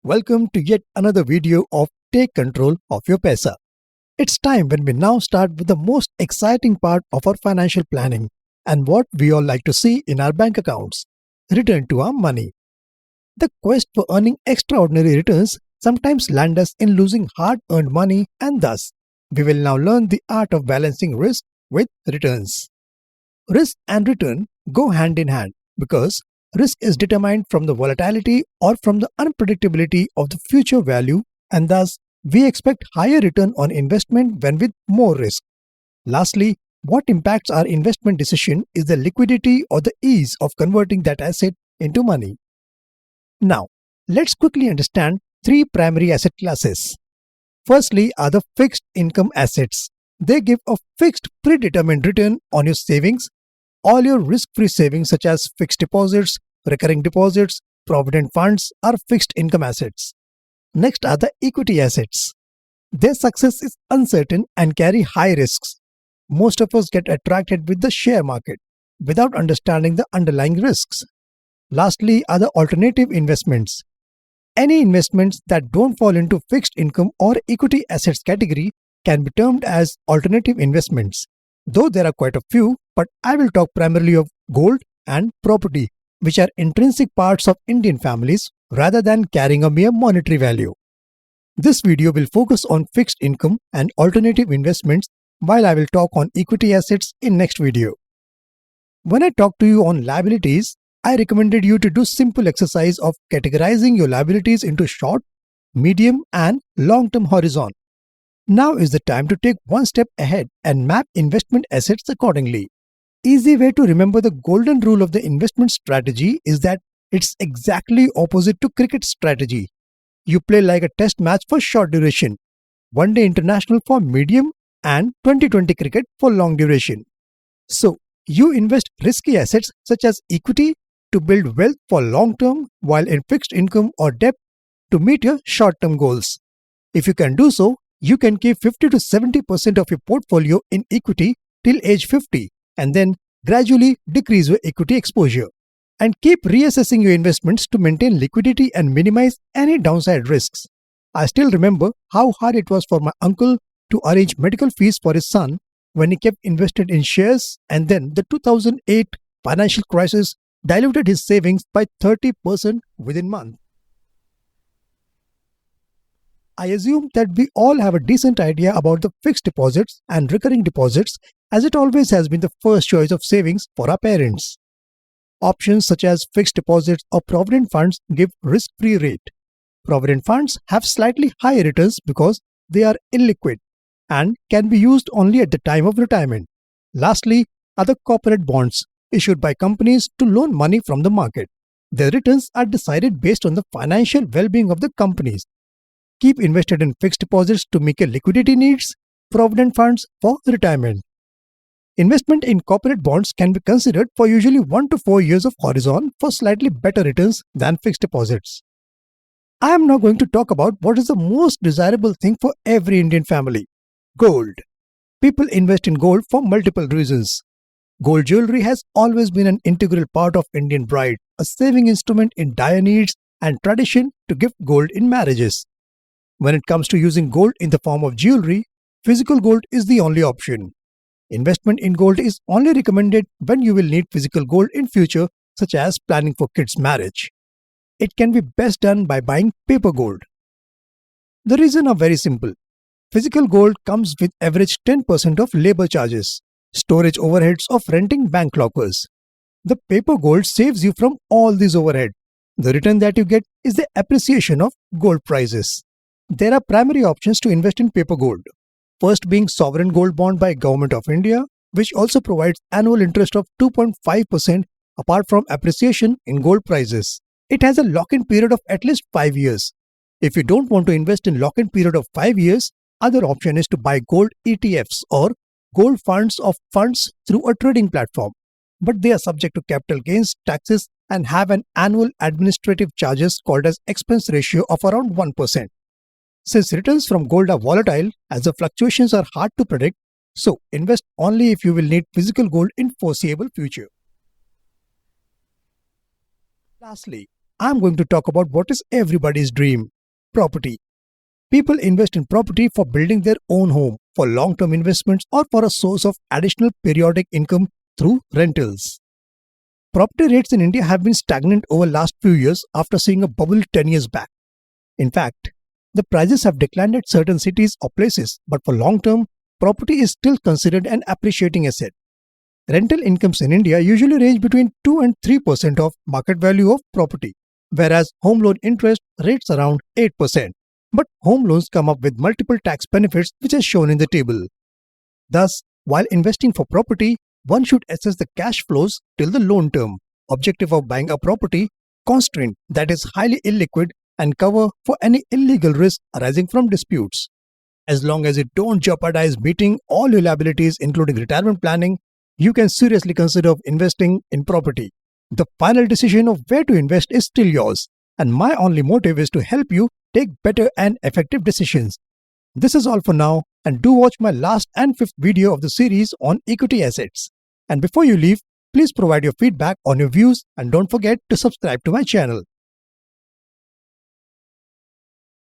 Welcome to yet another video of Take Control of Your Paisa. It's time when we now start with the most exciting part of our financial planning and what we all like to see in our bank accounts: return to our money. The quest for earning extraordinary returns sometimes land us in losing hard-earned money, and thus we will now learn the art of balancing risk with returns. Risk and return go hand in hand because risk is determined from the volatility or from the unpredictability of the future value, and thus we expect higher return on investment when with more risk. Lastly, what impacts our investment decision is the liquidity or the ease of converting that asset into money. Now, let's quickly understand three primary asset classes. Firstly are the fixed income assets. They give a fixed predetermined return on your savings. All your risk-free savings such as fixed deposits, recurring deposits, provident funds are fixed income assets. Next are the equity assets. Their success is uncertain and carry high risks. Most of us get attracted with the share market without understanding the underlying risks. Lastly are the alternative investments. Any investments that don't fall into fixed income or equity assets category can be termed as alternative investments. Though there are quite a few, but I will talk primarily of gold and property, which are intrinsic parts of Indian families rather than carrying a mere monetary value. This video will focus on fixed income and alternative investments, while I will talk on equity assets in next video. When I talk to you on liabilities, I recommended you to do simple exercise of categorizing your liabilities into short, medium and long-term horizon. Now is the time to take one step ahead and map investment assets accordingly. Easy way to remember the golden rule of the investment strategy is that it's exactly opposite to cricket strategy. You play like a test match for short duration, one day international for medium and 2020 cricket for long duration. So, you invest risky assets such as equity to build wealth for long term, while in fixed income or debt to meet your short term goals. If you can do so, you can keep 50 to 70% of your portfolio in equity till age 50 and then gradually decrease your equity exposure. And keep reassessing your investments to maintain liquidity and minimize any downside risks. I still remember how hard it was for my uncle to arrange medical fees for his son when he kept invested in shares, and then the 2008 financial crisis diluted his savings by 30% within months. I assume that we all have a decent idea about the fixed deposits and recurring deposits, as it always has been the first choice of savings for our parents. Options such as fixed deposits or provident funds give risk-free rate. Provident funds have slightly higher returns because they are illiquid and can be used only at the time of retirement. Lastly are the corporate bonds issued by companies to loan money from the market. Their returns are decided based on the financial well-being of the companies. Keep invested in fixed deposits to meet your liquidity needs, provident funds for retirement. Investment in corporate bonds can be considered for usually 1 to 4 years of horizon for slightly better returns than fixed deposits. I am now going to talk about what is the most desirable thing for every Indian family: gold. People invest in gold for multiple reasons. Gold jewelry has always been an integral part of Indian bride, a saving instrument in dire needs and tradition to gift gold in marriages. When it comes to using gold in the form of jewelry, physical gold is the only option. Investment in gold is only recommended when you will need physical gold in future, such as planning for kids' marriage. It can be best done by buying paper gold. The reasons are very simple. Physical gold comes with average 10% of labor charges, storage overheads of renting bank lockers. The paper gold saves you from all these overheads. The return that you get is the appreciation of gold prices. There are primary options to invest in paper gold. First being sovereign gold bond by Government of India, which also provides annual interest of 2.5% apart from appreciation in gold prices. It has a lock-in period of at least 5 years. If you don't want to invest in lock-in period of 5 years, other option is to buy gold ETFs or gold funds of funds through a trading platform. But they are subject to capital gains taxes and have an annual administrative charges called as expense ratio of around 1%. Since returns from gold are volatile, as the fluctuations are hard to predict, so invest only if you will need physical gold in foreseeable future. Lastly, I'm going to talk about what is everybody's dream: property. People invest in property for building their own home, for long-term investments, or for a source of additional periodic income through rentals. Property rates in India have been stagnant over last few years after seeing a bubble 10 years back. In fact, the prices have declined at certain cities or places, but for long term, property is still considered an appreciating asset. Rental incomes in India usually range between 2 and 3% of market value of property, whereas home loan interest rates around 8%. But home loans come up with multiple tax benefits, which is shown in the table. Thus, while investing for property, one should assess the cash flows till the loan term, objective of buying a property, constraint that is highly illiquid, and cover for any illegal risk arising from disputes. As long as you don't jeopardize meeting all your liabilities, including retirement planning, you can seriously consider investing in property. The final decision of where to invest is still yours, and my only motive is to help you take better and effective decisions. This is all for now, and do watch my last and fifth video of the series on equity assets. And before you leave, please provide your feedback on your views and don't forget to subscribe to my channel.